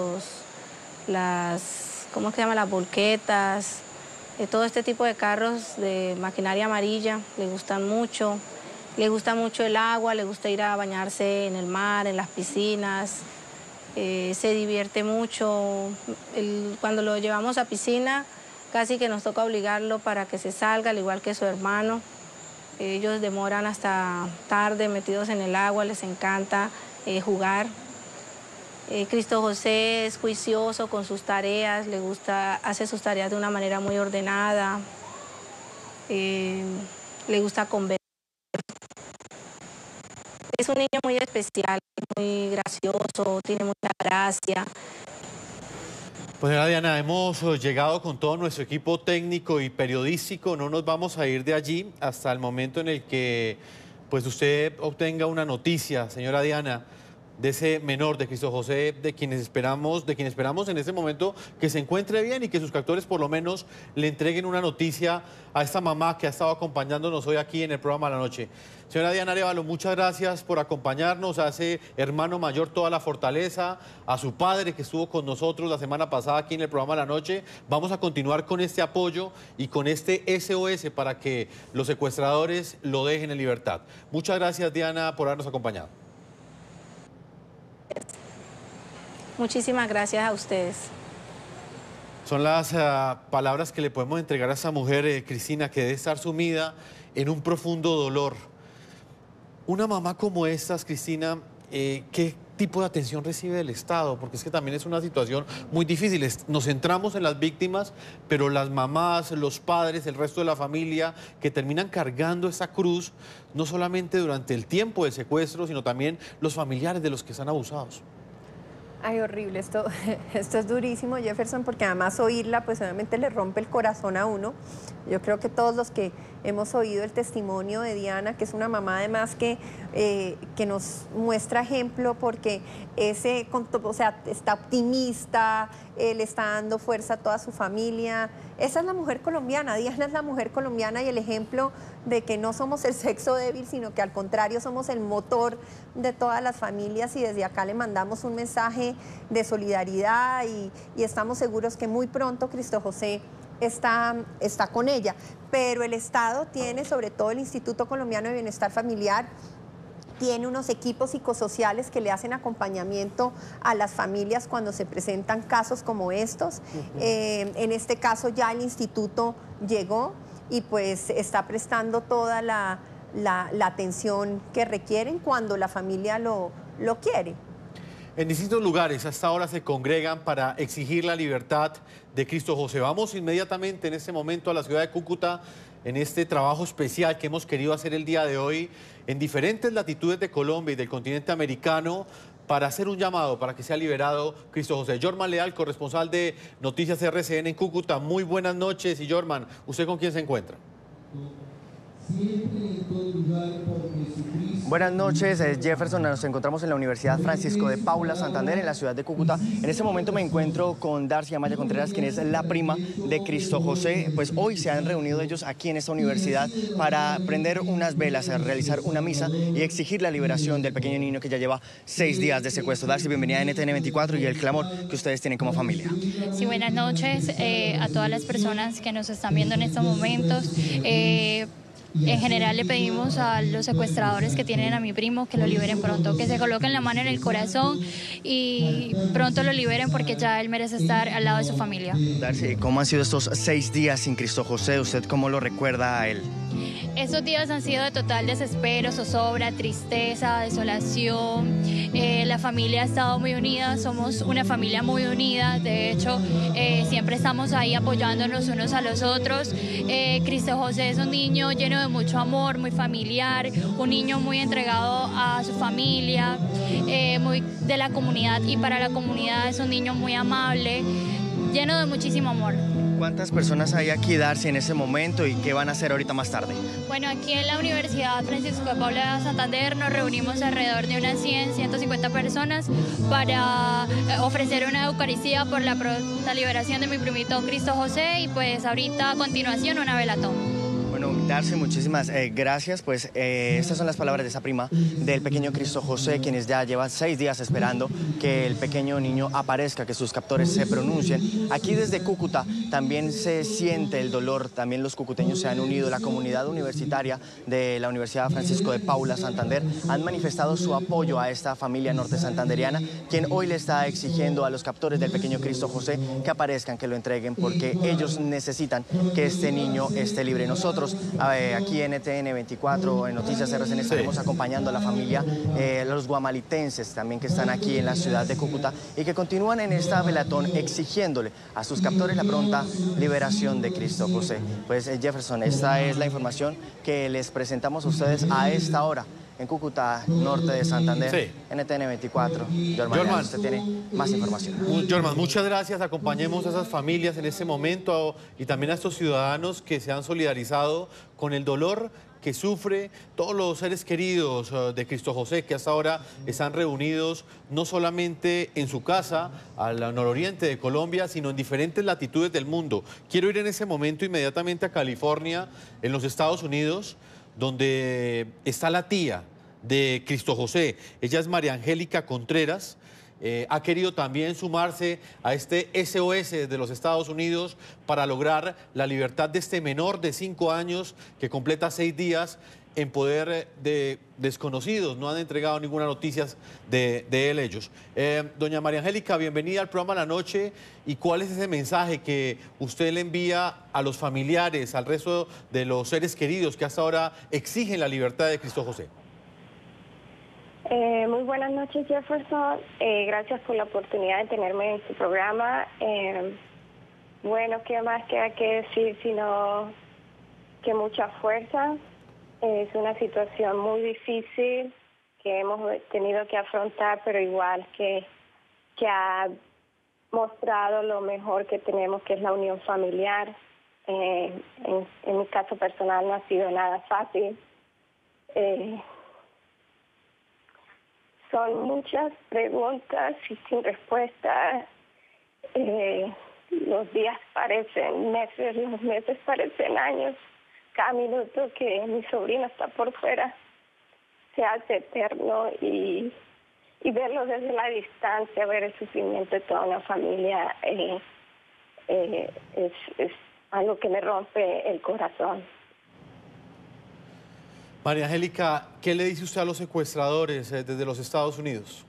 ¿cómo se llama? Las volquetas, todo este tipo de carros de maquinaria amarilla, le gustan mucho. Le gusta mucho el agua, le gusta ir a bañarse en el mar, en las piscinas, se divierte mucho. Cuando lo llevamos a piscina, casi que nos toca obligarlo para que se salga, al igual que su hermano. Ellos demoran hasta tarde metidos en el agua, les encanta jugar. Cristo José es juicioso con sus tareas, hace sus tareas de una manera muy ordenada, le gusta conversar. Es un niño muy especial, muy gracioso, tiene mucha gracia. Pues Diana, hemos llegado con todo nuestro equipo técnico y periodístico. No nos vamos a ir de allí hasta el momento en el que pues usted obtenga una noticia, señora Diana, de ese menor, de Cristo José, de quien esperamos en este momento que se encuentre bien y que sus captores por lo menos le entreguen una noticia a esta mamá que ha estado acompañándonos hoy aquí en el programa de la noche. Señora Diana Arévalo, muchas gracias por acompañarnos, a ese hermano mayor toda la fortaleza, a su padre que estuvo con nosotros la semana pasada aquí en el programa de la noche. Vamos a continuar con este apoyo y con este SOS para que los secuestradores lo dejen en libertad. Muchas gracias, Diana, por habernos acompañado. Muchísimas gracias a ustedes. Son las palabras que le podemos entregar a esa mujer, Cristina, que debe estar sumida en un profundo dolor. Una mamá como estas, Cristina, ¿qué tipo de atención recibe del Estado? Porque es que también es una situación muy difícil. Nos centramos en las víctimas, pero las mamás, los padres, el resto de la familia, que terminan cargando esa cruz, no solamente durante el tiempo del secuestro, sino también los familiares de los que están abusados. Ay, horrible, esto es durísimo, Jefferson, porque además oírla, pues obviamente le rompe el corazón a uno. Yo creo que todos los que hemos oído el testimonio de Diana, que es una mamá además que nos muestra ejemplo porque está optimista, le está dando fuerza a toda su familia. Esa es la mujer colombiana, Diana es la mujer colombiana y el ejemplo de que no somos el sexo débil, sino que al contrario somos el motor de todas las familias, y desde acá le mandamos un mensaje de solidaridad y estamos seguros que muy pronto Cristo José está con ella. Pero el Estado tiene, sobre todo el Instituto Colombiano de Bienestar Familiar, tiene unos equipos psicosociales que le hacen acompañamiento a las familias cuando se presentan casos como estos. En este caso ya el instituto llegó y pues está prestando toda la atención que requieren cuando la familia lo quiere. En distintos lugares hasta ahora se congregan para exigir la libertad de Cristo José. Vamos inmediatamente en este momento a la ciudad de Cúcuta, en este trabajo especial que hemos querido hacer el día de hoy en diferentes latitudes de Colombia y del continente americano, para hacer un llamado para que sea liberado Cristo José. Jorman Leal, corresponsal de Noticias RCN en Cúcuta. Muy buenas noches. Y Jorman, ¿usted con quién se encuentra? Buenas noches, Jefferson. Nos encontramos en la Universidad Francisco de Paula Santander, en la ciudad de Cúcuta. En este momento me encuentro con Darcy Amaya Contreras, quien es la prima de Cristo José. Pues hoy se han reunido ellos aquí en esta universidad para prender unas velas, realizar una misa y exigir la liberación del pequeño niño que ya lleva 6 días de secuestro. Darcy, bienvenida a NTN 24 y el clamor que ustedes tienen como familia. Sí, buenas noches a todas las personas que nos están viendo en estos momentos. En general le pedimos a los secuestradores que tienen a mi primo que lo liberen pronto, que se coloquen la mano en el corazón y pronto lo liberen porque ya él merece estar al lado de su familia. Darcy, ¿cómo han sido estos 6 días sin Cristo José? ¿Usted cómo lo recuerda a él? Estos días han sido de total desespero, zozobra, tristeza, desolación. La familia ha estado muy unida, somos una familia muy unida. De hecho, siempre estamos ahí apoyándonos unos a los otros. Cristo José es un niño lleno de mucho amor, muy familiar, un niño muy entregado a su familia, muy de la comunidad y para la comunidad. Es un niño muy amable, lleno de muchísimo amor. ¿Cuántas personas hay aquí, Darcy, en ese momento y qué van a hacer ahorita más tarde? Bueno, aquí en la Universidad Francisco de Paula Santander nos reunimos alrededor de unas 100, 150 personas para ofrecer una Eucaristía por la pronta liberación de mi primito Cristo José y pues ahorita a continuación una velatón. Bueno, Darcy, muchísimas gracias. Pues estas son las palabras de esa prima del pequeño Cristo José, quienes ya llevan 6 días esperando que el pequeño niño aparezca, que sus captores se pronuncien. Aquí desde Cúcuta también se siente el dolor, también los cucuteños se han unido. La comunidad universitaria de la Universidad Francisco de Paula Santander han manifestado su apoyo a esta familia norte santanderiana, quien hoy le está exigiendo a los captores del pequeño Cristo José que aparezcan, que lo entreguen, porque ellos necesitan que este niño esté libre. Nosotros aquí en NTN 24, en Noticias RCN, estaremos acompañando a la familia, los guamalitenses también que están aquí en la ciudad de Cúcuta y que continúan en esta velatón exigiéndole a sus captores la pronta liberación de Cristo José. Pues Jefferson, esta es la información que les presentamos a ustedes a esta hora en Cúcuta, norte de Santander, sí. NTN 24. Jorman, usted tiene más información. Jorman, muchas gracias. Acompañemos a esas familias en este momento y también a estos ciudadanos que se han solidarizado con el dolor que sufre, todos los seres queridos de Cristo José que hasta ahora están reunidos no solamente en su casa, al nororiente de Colombia, sino en diferentes latitudes del mundo. Quiero ir en ese momento inmediatamente a California, en los Estados Unidos, donde está la tía de Cristo José. Ella es María Angélica Contreras. Ha querido también sumarse a este SOS de los Estados Unidos para lograr la libertad de este menor de 5 años que completa 6 días en poder de desconocidos. No han entregado ninguna noticia de él ellos. Doña María Angélica, bienvenida al programa La Noche. ¿Y cuál es ese mensaje que usted le envía a los familiares, al resto de los seres queridos que hasta ahora exigen la libertad de Cristo José? Muy buenas noches, Jefferson. Gracias por la oportunidad de tenerme en su programa. Bueno, ¿qué más queda que decir sino que mucha fuerza? Es una situación muy difícil que hemos tenido que afrontar, pero igual que ha mostrado lo mejor que tenemos, que es la unión familiar. En mi caso personal no ha sido nada fácil. Son muchas preguntas y sin respuesta. Los días parecen meses, los meses parecen años. Cada minuto que mi sobrino está por fuera se hace eterno y verlo desde la distancia, ver el sufrimiento de toda una familia es algo que me rompe el corazón. María Angélica, ¿qué le dice usted a los secuestradores desde los Estados Unidos?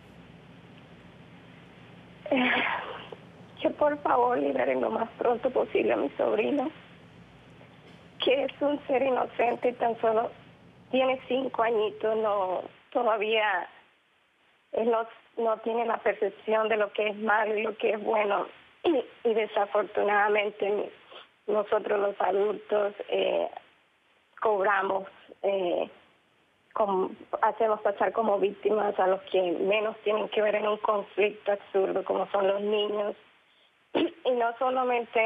Que por favor liberen lo más pronto posible a mi sobrino, que es un ser inocente y tan solo tiene 5 añitos, todavía él no tiene la percepción de lo que es malo y lo que es bueno. Y desafortunadamente nosotros los adultos cobramos, hacemos pasar como víctimas a los que menos tienen que ver en un conflicto absurdo como son los niños. Y no solamente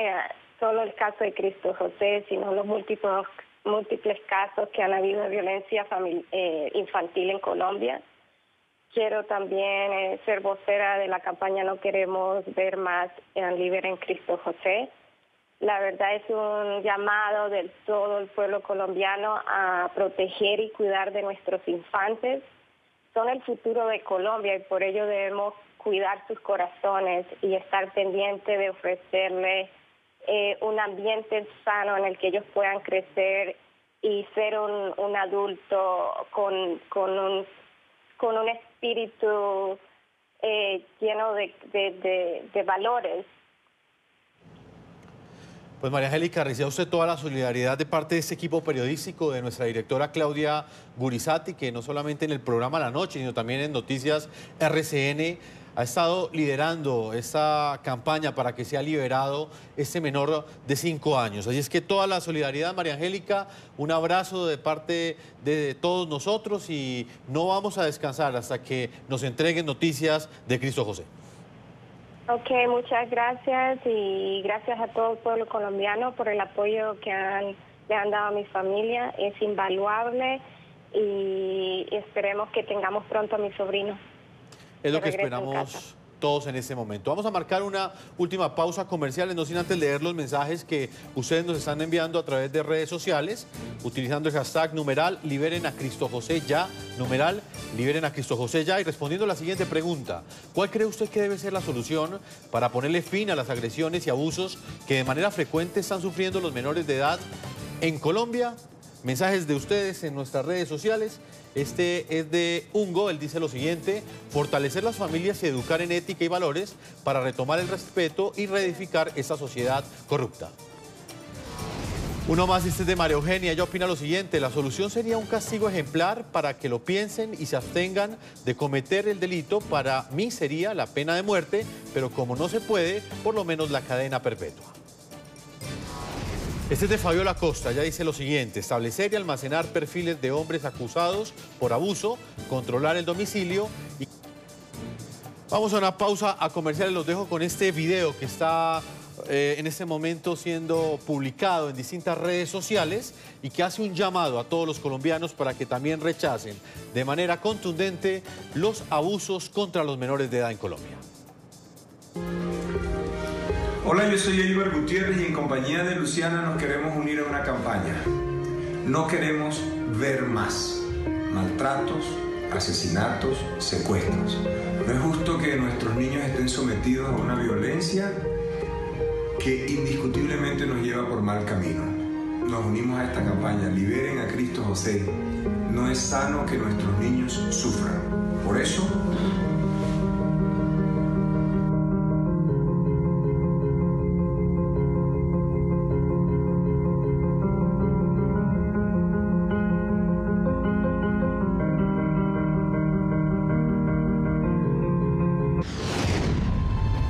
solo el caso de Cristo José, sino los múltiples casos que han habido de violencia infantil en Colombia. Quiero también ser vocera de la campaña No Queremos Ver Más Liberen Cristo José. La verdad es un llamado de todo el pueblo colombiano a proteger y cuidar de nuestros infantes. Son el futuro de Colombia y por ello debemos cuidar sus corazones y estar pendiente de ofrecerles un ambiente sano en el que ellos puedan crecer y ser un adulto con un espíritu lleno de valores. Pues María Angélica, reciba usted toda la solidaridad de parte de este equipo periodístico, de nuestra directora Claudia Gurizati, que no solamente en el programa La Noche, sino también en Noticias RCN, ha estado liderando esta campaña para que sea liberado este menor de 5 años. Así es que toda la solidaridad, María Angélica, un abrazo de parte de todos nosotros y no vamos a descansar hasta que nos entreguen noticias de Cristo José. Ok, muchas gracias y gracias a todo el pueblo colombiano por el apoyo que le han dado a mi familia. Es invaluable y esperemos que tengamos pronto a mi sobrino. Es lo que esperamos todos en este momento. Vamos a marcar una última pausa comercial, no sin antes leer los mensajes que ustedes nos están enviando a través de redes sociales, utilizando el hashtag numeral Liberen a Cristo José ya, numeral Liberen a Cristo José ya, y respondiendo a la siguiente pregunta: ¿cuál cree usted que debe ser la solución para ponerle fin a las agresiones y abusos que de manera frecuente están sufriendo los menores de edad en Colombia? Mensajes de ustedes en nuestras redes sociales. Este es de Ungo, él dice lo siguiente: fortalecer las familias y educar en ética y valores para retomar el respeto y reedificar esta sociedad corrupta. Uno más, este es de María Eugenia, ella opina lo siguiente: la solución sería un castigo ejemplar para que lo piensen y se abstengan de cometer el delito. Para mí sería la pena de muerte, pero como no se puede, por lo menos la cadena perpetua. Este es de Fabiola Costa, ella dice lo siguiente: establecer y almacenar perfiles de hombres acusados por abuso, controlar el domicilio y... Vamos a una pausa a comerciales, los dejo con este video que está en este momento siendo publicado en distintas redes sociales y que hace un llamado a todos los colombianos para que también rechacen de manera contundente los abusos contra los menores de edad en Colombia. Hola, yo soy Eibar Gutiérrez y en compañía de Luciana nos queremos unir a una campaña. No queremos ver más maltratos, asesinatos, secuestros. No es justo que nuestros niños estén sometidos a una violencia que indiscutiblemente nos lleva por mal camino. Nos unimos a esta campaña, liberen a Cristo José. No es sano que nuestros niños sufran. Por eso...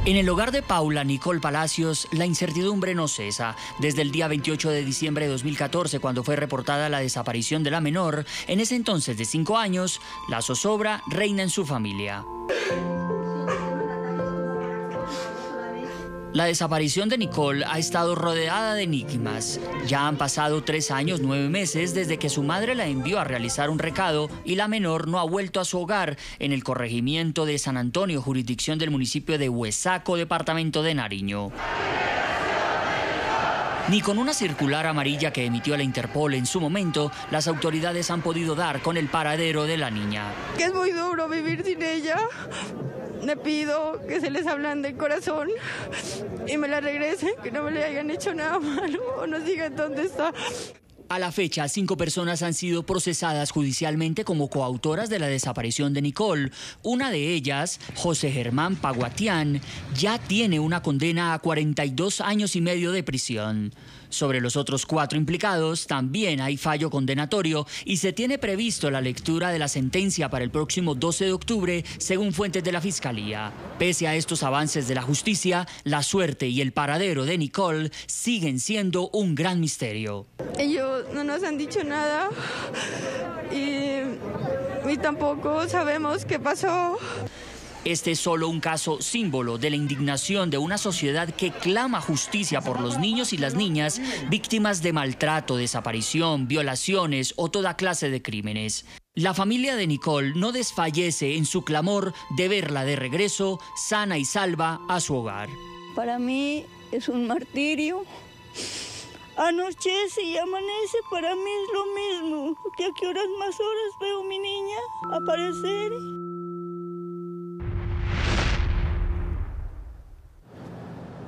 En el hogar de Paula Nicole Palacios, la incertidumbre no cesa. Desde el día 28 de diciembre de 2014, cuando fue reportada la desaparición de la menor, en ese entonces de 5 años, la zozobra reina en su familia. La desaparición de Nicole ha estado rodeada de enigmas. Ya han pasado 3 años, 9 meses desde que su madre la envió a realizar un recado y la menor no ha vuelto a su hogar en el corregimiento de San Antonio, jurisdicción del municipio de Huesaco, departamento de Nariño. Ni con una circular amarilla que emitió la Interpol en su momento, las autoridades han podido dar con el paradero de la niña. Que es muy duro vivir sin ella. Le pido que se les ablande el corazón y me la regresen, que no me le hayan hecho nada malo o nos digan dónde está. A la fecha, 5 personas han sido procesadas judicialmente como coautoras de la desaparición de Nicole. Una de ellas, José Germán Paguatián, ya tiene una condena a 42 años y medio de prisión. Sobre los otros 4 implicados también hay fallo condenatorio y se tiene previsto la lectura de la sentencia para el próximo 12 de octubre, según fuentes de la Fiscalía. Pese a estos avances de la justicia, la suerte y el paradero de Nicole siguen siendo un gran misterio. Ellos no nos han dicho nada y tampoco sabemos qué pasó. Este es solo un caso símbolo de la indignación de una sociedad que clama justicia por los niños y las niñas víctimas de maltrato, desaparición, violaciones o toda clase de crímenes. La familia de Nicole no desfallece en su clamor de verla de regreso, sana y salva, a su hogar. Para mí es un martirio. Anochece y amanece, para mí es lo mismo. Que a qué horas más horas veo a mi niña aparecer.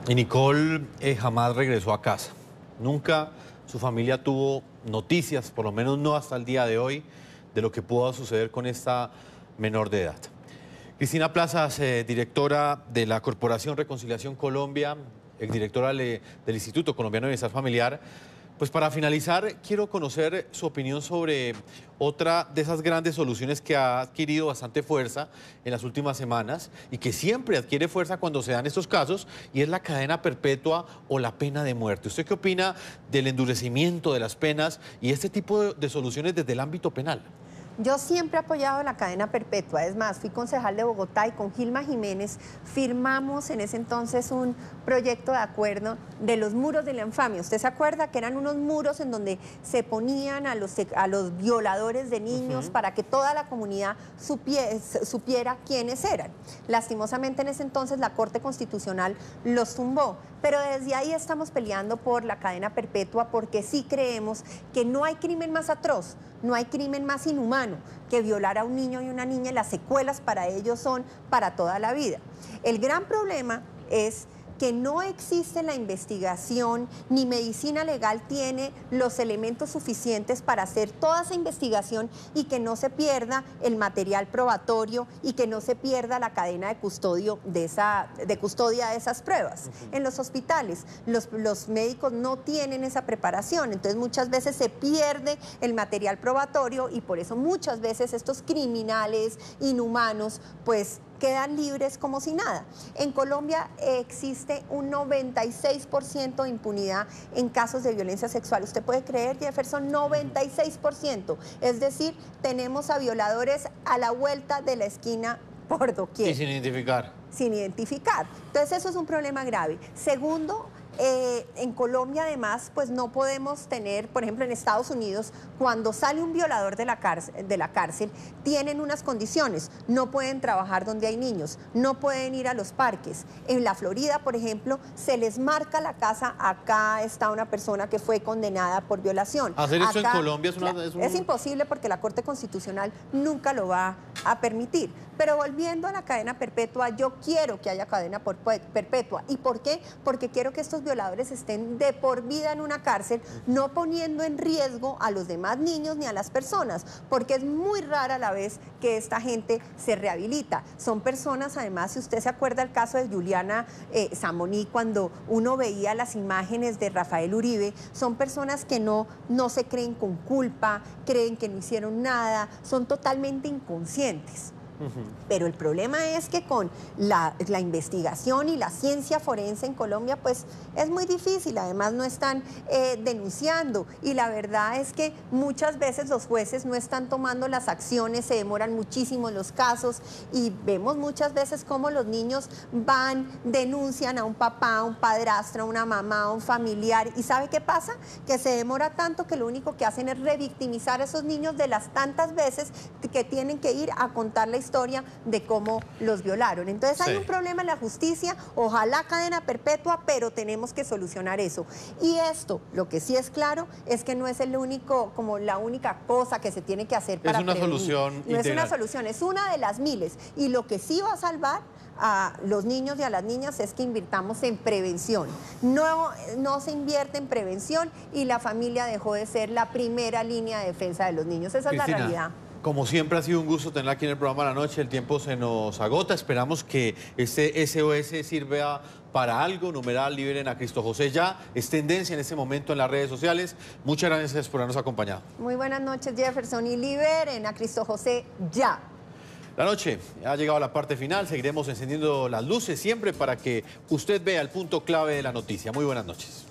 Y Nicole jamás regresó a casa. Nunca su familia tuvo noticias, por lo menos no hasta el día de hoy, de lo que pueda suceder con esta menor de edad. Cristina Plazas, directora de la Corporación Reconciliación Colombia, exdirectora del Instituto Colombiano de Bienestar Familiar. Pues para finalizar, quiero conocer su opinión sobre otra de esas grandes soluciones que ha adquirido bastante fuerza en las últimas semanas y que siempre adquiere fuerza cuando se dan estos casos, y es la cadena perpetua o la pena de muerte. ¿Usted qué opina del endurecimiento de las penas y este tipo de soluciones desde el ámbito penal? Yo siempre he apoyado la cadena perpetua. Es más, fui concejal de Bogotá y con Gilma Jiménez firmamos en ese entonces un proyecto de acuerdo de los muros de la infamia. ¿Usted se acuerda que eran unos muros en donde se ponían a los violadores de niños para que toda la comunidad supiera quiénes eran? Lastimosamente en ese entonces la Corte Constitucional los tumbó. Pero desde ahí estamos peleando por la cadena perpetua porque sí creemos que no hay crimen más atroz, no hay crimen más inhumano que violar a un niño y una niña, y las secuelas para ellos son para toda la vida. El gran problema es que no existe la investigación, ni medicina legal tiene los elementos suficientes para hacer toda esa investigación y que no se pierda el material probatorio y que no se pierda la cadena de custodia de esas pruebas. En los hospitales, los médicos no tienen esa preparación, entonces muchas veces se pierde el material probatorio y por eso muchas veces estos criminales inhumanos pues quedan libres como si nada. En Colombia existe un 96% de impunidad en casos de violencia sexual. ¿Usted puede creer, Jefferson? 96%. Es decir, tenemos a violadores a la vuelta de la esquina por doquier. Y sin identificar. Sin identificar. Entonces eso es un problema grave. Segundo, En Colombia, además, pues no podemos tener, por ejemplo, en Estados Unidos, cuando sale un violador de la cárcel, tienen unas condiciones. No pueden trabajar donde hay niños, no pueden ir a los parques. En la Florida, por ejemplo, se les marca la casa, acá está una persona que fue condenada por violación. Hacer eso acá, en Colombia es imposible porque la Corte Constitucional nunca lo va a permitir. Pero volviendo a la cadena perpetua, yo quiero que haya cadena perpetua. ¿Y por qué? Porque quiero que estos violadores estén de por vida en una cárcel, no poniendo en riesgo a los demás niños ni a las personas, porque es muy rara la vez que esta gente se rehabilita. Son personas, además, si usted se acuerda el caso de Juliana Samoní, cuando uno veía las imágenes de Rafael Uribe, son personas que no se creen con culpa, creen que no hicieron nada, son totalmente inconscientes. Pero el problema es que con la investigación y la ciencia forense en Colombia, pues es muy difícil, además no están denunciando, y la verdad es que muchas veces los jueces no están tomando las acciones, se demoran muchísimo los casos, y vemos muchas veces cómo los niños van, denuncian a un papá, a un padrastro, a una mamá, a un familiar, y ¿sabe qué pasa? Que se demora tanto que lo único que hacen es revictimizar a esos niños de las tantas veces que tienen que ir a contar la historia de cómo los violaron. Entonces hay un problema en la justicia, ojalá cadena perpetua, pero tenemos que solucionar eso. Y esto, lo que sí es claro, es que no es el único, como la única cosa que se tiene que hacer para prevenir. Es una solución integral. No es una solución, es una de las miles. Y lo que sí va a salvar a los niños y a las niñas es que invirtamos en prevención. No se invierte en prevención y la familia dejó de ser la primera línea de defensa de los niños. Esa Cristina, es la realidad. Como siempre ha sido un gusto tenerla aquí en el programa de la noche, el tiempo se nos agota, esperamos que este SOS sirva para algo, numeral liberen a Cristo José ya, es tendencia en este momento en las redes sociales. Muchas gracias por habernos acompañado. Muy buenas noches, Jefferson, y liberen a Cristo José ya. La noche ha llegado a la parte final, seguiremos encendiendo las luces siempre para que usted vea el punto clave de la noticia. Muy buenas noches.